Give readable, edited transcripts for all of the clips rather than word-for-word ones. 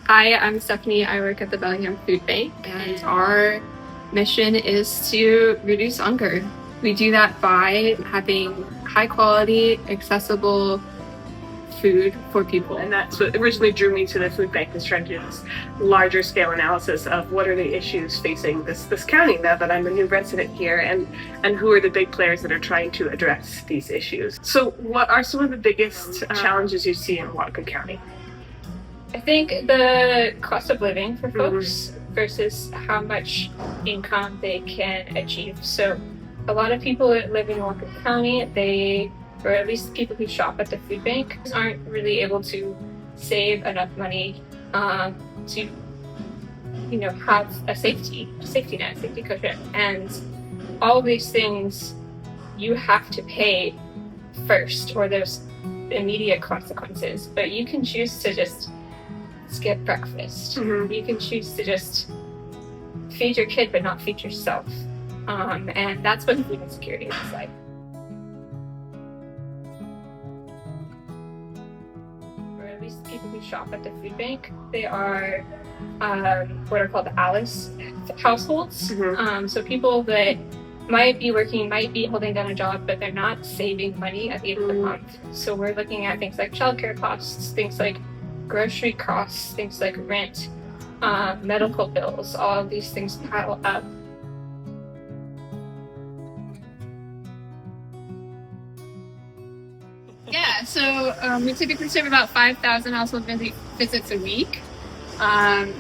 Hi, I'm Stephanie. I work at the Bellingham Food Bank, and our mission is to reduce hunger. We do that by having high quality, accessible food for people. And that's what originally drew me to the food bank, is trying to do this larger scale analysis of what are the issues facing this county now that I'm a new resident here, and who are the big players that are trying to address these issues. So what are some of the biggest challenges you see in Whatcom County? I think the cost of living for folks versus how much income they can achieve. So a lot of people that live in Whatcom County, or at least people who shop at the food bank, aren't really able to save enough money to, have a safety net, safety cushion. And all of these things you have to pay first, or there's immediate consequences. But you can choose to just skip breakfast. You can choose to just feed your kid but not feed yourself. And that's what food insecurity is like. Or at least people who shop at the food bank, they are what are called Alice households. So people that might be working, might be holding down a job, but they're not saving money at the end of the month. So we're looking at things like childcare costs, things like grocery costs, things like rent, medical bills. All of these things pile up. Yeah, so we typically serve about 5,000 household visits a week. And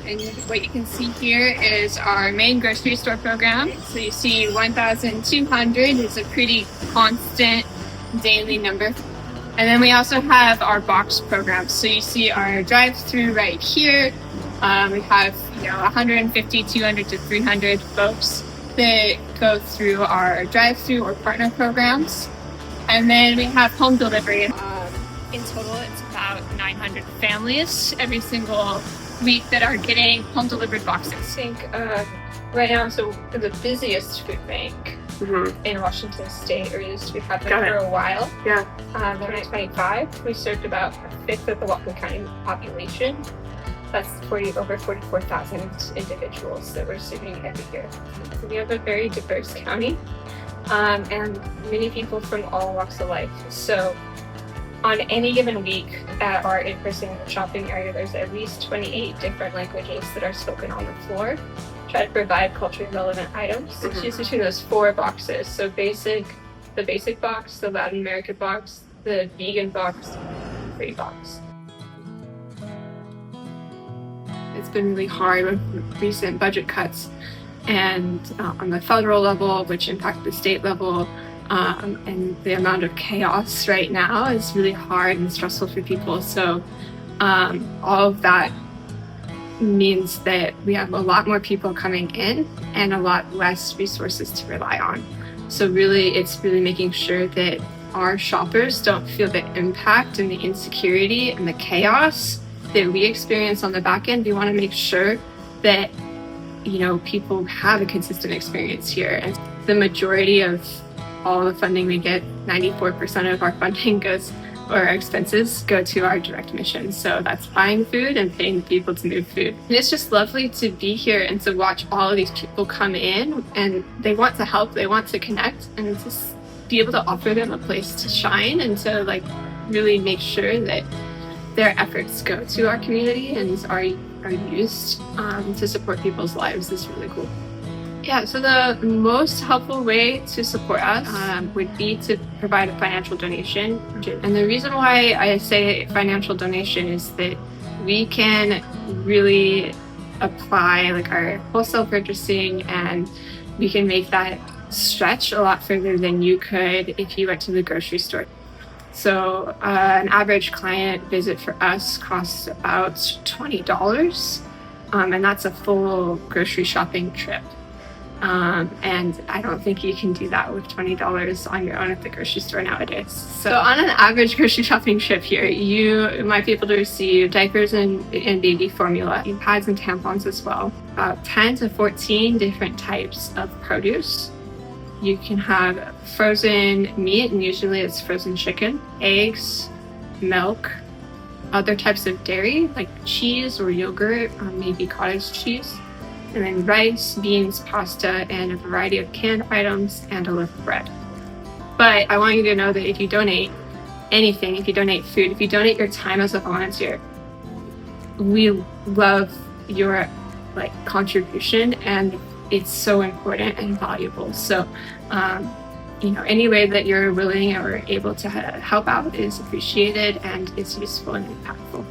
what you can see here is our main grocery store program. So you see 1,200 is a pretty constant daily number. And then we also have our box programs. So you see our drive-through right here. We have 150, 200 to 300 folks that go through our drive-through or partner programs. And then we have home delivery. In total, it's about 900 families every single week that are getting home delivered boxes. I think right now, so the busiest food bank in Washington State, or at least we've had them for a while. Yeah. In 2025, we served about a fifth of the Whatcom County population. That's over 44,000 individuals that we're serving every year. So we have a very diverse county, and many people from all walks of life. So on any given week at our in-person shopping area, there's at least 28 different languages that are spoken on the floor. Try to provide culturally relevant items. Choose between those 4 boxes. So the basic box, the Latin American box, the vegan box, free box. It's been really hard with recent budget cuts, and on the federal level, which impact the state level, and the amount of chaos right now is really hard and stressful for people. So all of that means that we have a lot more people coming in and a lot less resources to rely on. So really, it's really making sure that our shoppers don't feel the impact and the insecurity and the chaos that we experience on the back end. We want to make sure that people have a consistent experience here. And the majority of all the funding we get, 94% of our funding our expenses go to our direct mission. So that's buying food and paying people to move food. And it's just lovely to be here and to watch all of these people come in, and they want to help, they want to connect, and just be able to offer them a place to shine and to really make sure that their efforts go to our community and are used to support people's lives is really cool. Yeah, so the most helpful way to support us would be to provide a financial donation. And the reason why I say financial donation is that we can really apply our wholesale purchasing, and we can make that stretch a lot further than you could if you went to the grocery store. So an average client visit for us costs about $20, and that's a full grocery shopping trip. And I don't think you can do that with $20 on your own at the grocery store nowadays. So on an average grocery shopping trip here, you might be able to receive diapers and baby formula, pads and tampons as well, about 10 to 14 different types of produce. You can have frozen meat, and usually it's frozen chicken, eggs, milk, other types of dairy like cheese or yogurt or maybe cottage cheese, and then rice, beans, pasta, and a variety of canned items and a loaf of bread. But I want you to know that if you donate anything, if you donate food, if you donate your time as a volunteer, we love your contribution, and it's so important and valuable. So any way that you're willing or able to help out is appreciated and is useful and impactful.